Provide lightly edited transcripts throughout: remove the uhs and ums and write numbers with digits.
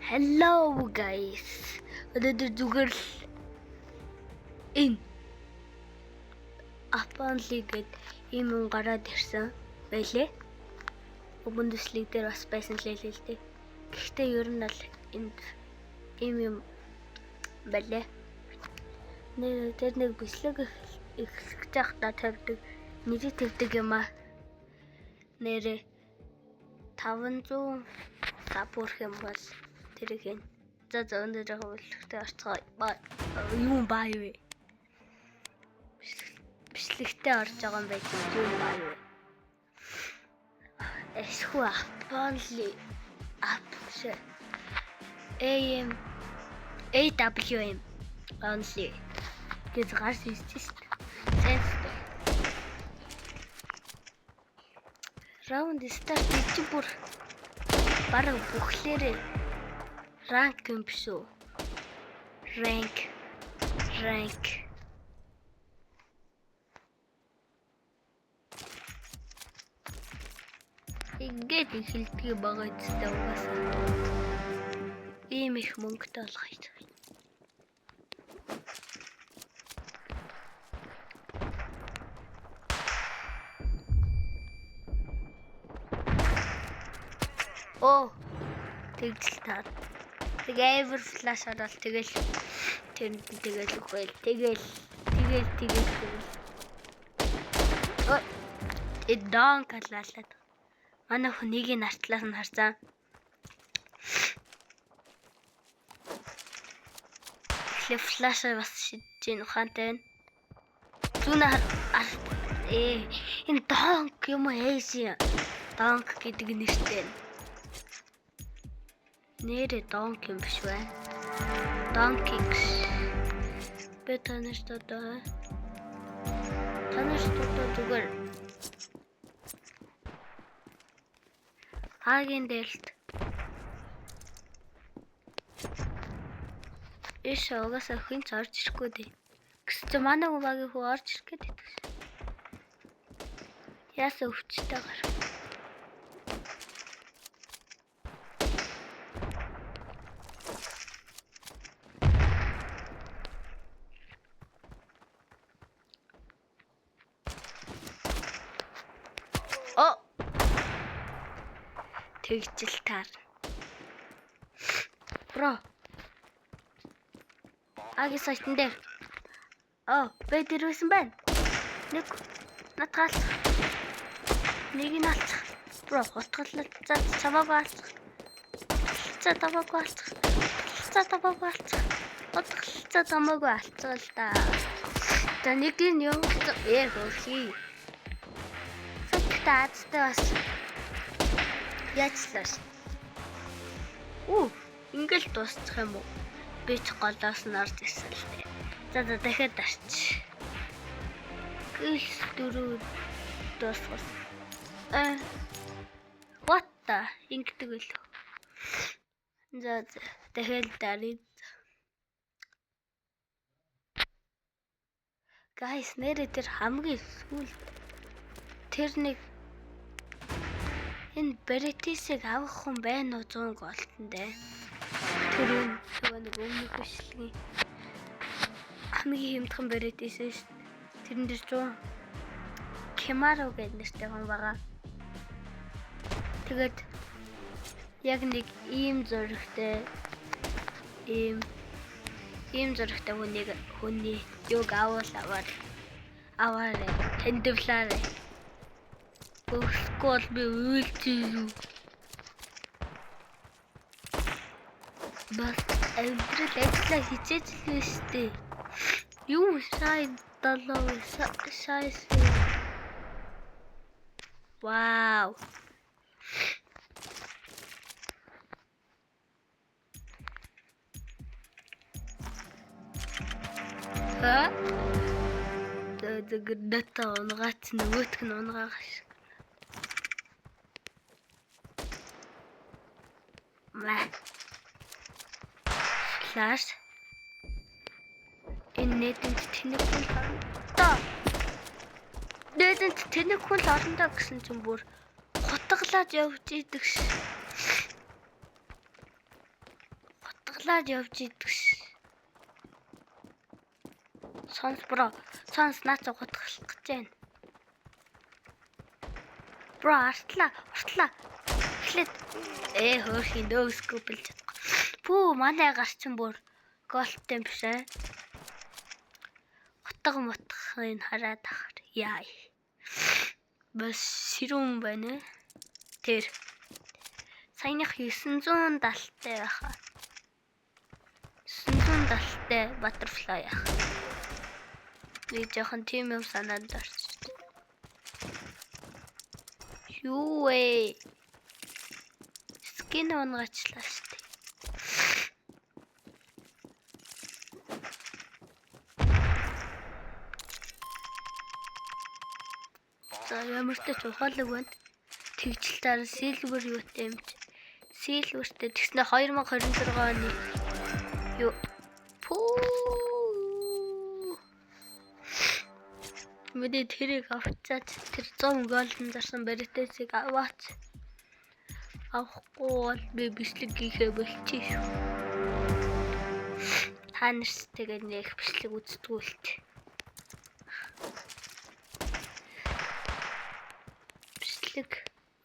Hello guys. Өнөөдөр зүгээр л энэ Apple гээд ийм юм гараад ирсэн байлээ. Bundesliga дээр бас байсан л л дээ. Гэхдээ ер нь л энд ийм юм байлээ. Тэр нэг бичлэг эхлэж байхдаа тавьдаг, нэрийг тавьдаг юм аа. Нэрээ 500 сапурх юм бол тэрийг хийн. За өндөр жоо үлдээ орцгоо юм баа юу. Бичлэгтээ орж байгаа юм байж юм баа юу. Эсхүү Apple AM AWM only гэж гарч ирсэн. Зэнстэй. Раунд старт хийж бүр бараг бүхлээрээ ранк юм биш үү? Ранк. Ингээд эхэлдэг байгаа ч угаасаа. Ийм их мөнгөтэй болох юм. Оо тэгжэл таа. Ever flash орол тэгэл тэнд тэгэл үхэл тэгэл. Оо эдэн каллалаад. Манай хүнийг нь артлаас нь харсан. Флаш бас шидэж ийн ухаантай байна. Зүүн энэ донк юм ээши. Донк гэдэг нэртэй. Нэрээ донк юм биш байна. Донкикс. Бетанэж тоо. Танаж тоо зүгээр. Хагийн дэлт. Эш угаасаа хинч орж ирэхгүй дээ. Гэвч манай багийн хүү орж ирэх гээд байдаг. Яасан өвчтэй гар. Тэгжэл таар. Бро. Аги сайтан дээр. Бэд ирсэн байна. Нэг натгаал. Нэг нь алцах. Бро, утгаллаа чамаагүй алцах. Утгаллаа чамаагүй алцах л да. За нэг нь юм хөрхий. Сэтгтаац бас. Яцлаас. Ингээл дуусчих юм уу? Би ч голоос нь орж ирсэн л дээ. За дахиад арч. Гис дөрөв дуусгас. What the? Ингэдэг байлоо. За дахиад дарыг. Guys, нэрээ тэр хамгийн сүүл тэр нэг энэ Беретисийг авах хүн байна уу 100 голтондээ. Тэр нэг өмнөх бичлэгийн хамгийн хямдхан Беретис шүү. Тэрэн дээр 100 Кемаро гэдэг нэртэй хүн байгаа. Тэгээд яг нэг ийм зурагтай хүний юг аваарэ тандивлаарэ. Скол би үйлчээ. Бас амьдрал ажиллаа хичээж л штэ. Юу сайн долоо сайс. Вау. Тэгэр дата унгаач нөгөөтг нь унгаагаш. Флаш. Энэ нэтэнд тэнэг хүн харагдаа. Нэтэнд тэнэг хүн орондоо гэсэн чинь бүр хутгалаад явж идэг ш. Даглаад явж идэх ш. Сонс бро. Сонс наац гутгах гэж байна. Бро артлаа. Эхлээд хөөрхий нөөсгөө билж чадах. Пүү манай гарчин бүр голтем биш ээ. Утга мутхыг хараад ахаар. Яа. Бас ширүүн байна. Тэр саяных 970-тай байхаа. 970-тай butterfly яах. Би жоохон тийм юм санаад орчих. Юу вэ? Скин онгачлаа штэ. За ямар ч ухаалаг байна. Тэгжлээр silver юутай юм чи. Silverтэй тэгснэ 2026 оны юу мэдээ тэрийг авчаад тэр 100 голден зарсан баритесыг аваач. Авахгүй бол би бичлэг хийхээ болчих шүү. Та нарстэйгээ нэг бичлэг үздэгүүлт. Бичлэг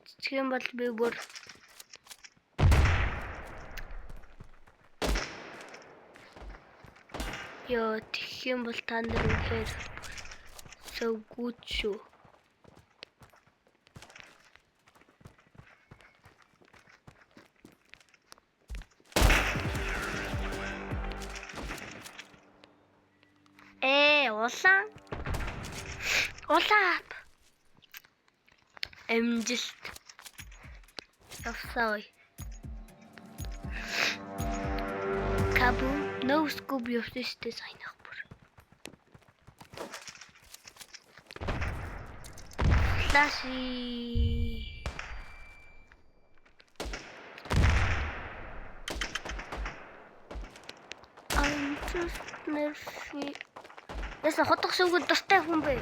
үзчих юм бол би бүр ёо тэгэх юм бол та нар үнэхээр so good шүү. Улаан. Амжилт. Явсаа. Кабу no scoop явсан штэ сайнах бүр. Флаши. Nerfi. Яса хотох шүүгэл дуртай хүн бэ?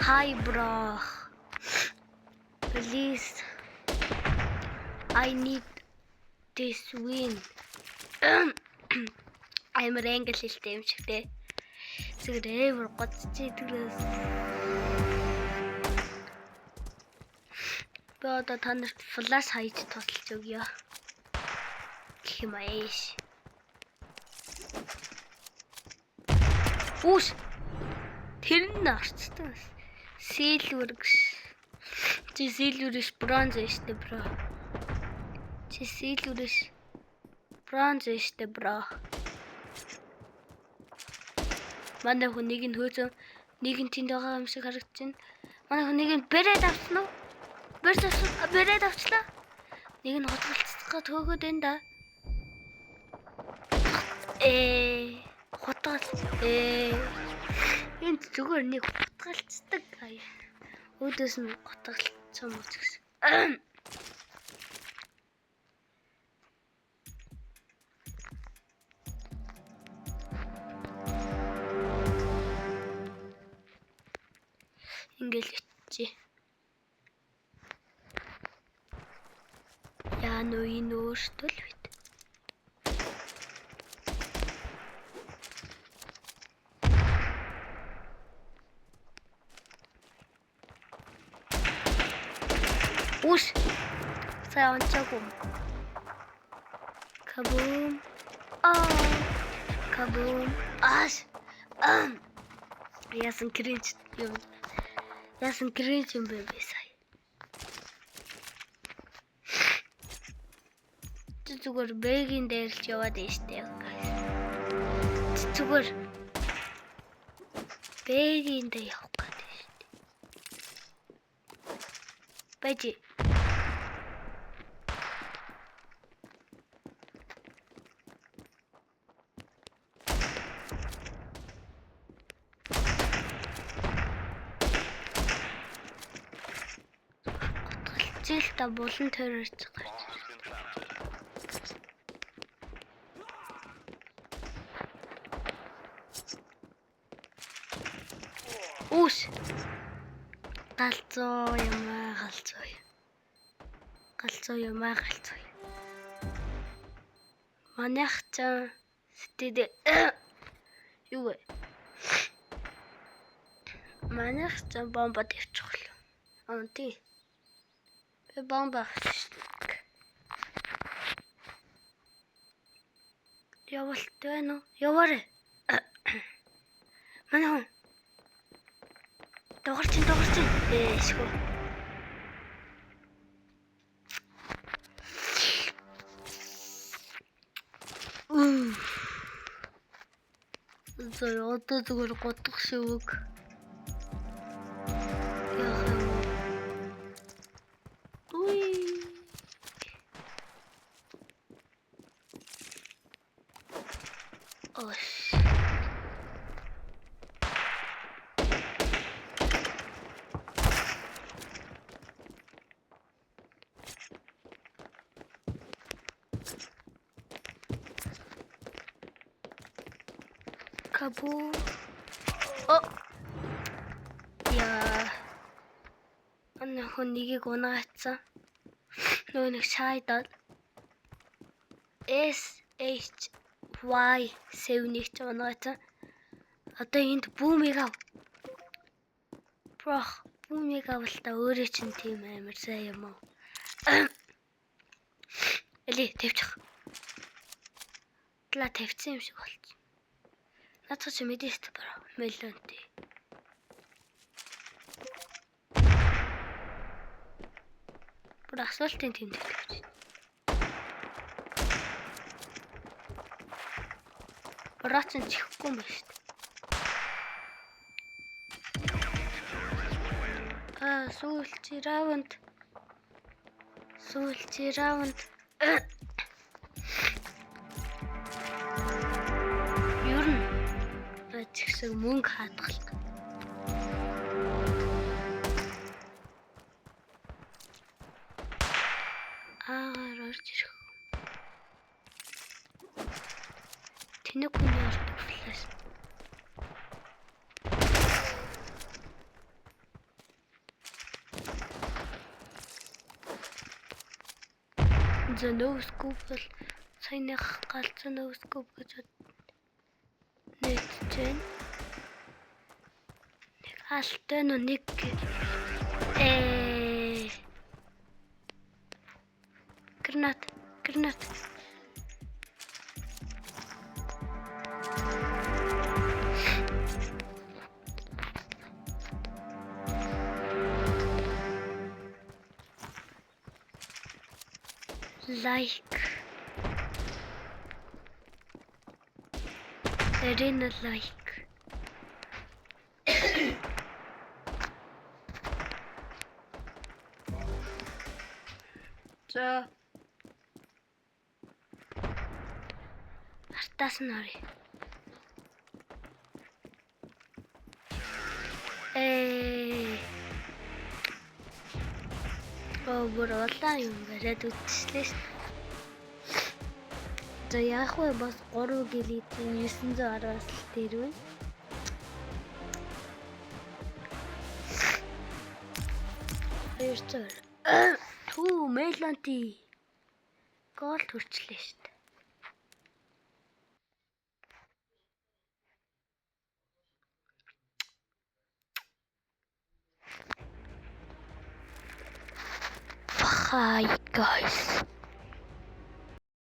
Hi bro. Please. I need this win. I'm англи хэлтэй юм шиг те. Зүгээр гоцчий тэгээс. Би одоо та нарт флаш хайж тусалж өгье. Гэх юм ааш. Үш. Тэр нь орцсон. Silver гэж. Чи silver-ш бронз штэ бро. Чи silver-ш бронз штэ бро. Манай хүн нэг нь хөөцөн нэг нь тэнд байгаа юм шиг харагдаж байна. Манай хүн нэг нь бэрээд авсан уу? Бэрээд авчлаа. Нэг нь хотголцоход хөөгөөд байна да. Хотгол энд зүгээр нэг хотголцдаг аяа. Өөдөөс нь хотголцсон юм гэсэн. Ингээл ичи. Яа нөө энэ өөртөө л бит. Уш. Сайн онцгой. Кабум. Кабум. Аш. Яасан кринж юм. Яасан кринж юм бэ сая. Зүгээр бэгийн дээр л яваад штэ. Зүгээр бэгийн дээр явах гэдэг штэ. Бэжи. Жилта болон төрөж гарч. Үш. Галзуу юм. Манайх цаа сэтэ юу вэ? Манайх цаа бомба тавьчих л. Тий. Би бомба авчих. Явалт байна уу? Яваарэ. Манай догорчин. Эшгүй. Зөө одоо зүгээр годох шивэг. Кабу. Анна хүнийг унаацсан. Нөгөө нэг шайдаад SHY7-ийг ч унаацсан. Одоо энд бүүмийг ав. Брох, бүүмийг авалтаа өөрөө чинь тийм амар сайн юм уу? Эли тавьчих. Тла тавьсан юм шиг болчих. Нацгаа чи мэдээст бараа. Мэлэнтэй. Бүр асфальтын тэнд тавьчих. Браацсан чихгүй юм байна шүү дээ. Сүүлчи раунд. Юу н чихсэг мөнгө хадгалт. Орж ирэх. Тэнэг хүний ордог флэш. За нөөскоп бол саяных галзуу нөөскоп гэж нэгчэн. Нэг алтай нь нэг гранат. Like. Arena like. За. Артаас нь орё. Бүр улаан юм бариад үтслээ шүү. За яах вэ? Бас 3 гэлитийн 910-аас л дэрвэн. Хоёрцоор. Түү Меланти. Гол төрчлээ шүү. Hi guys.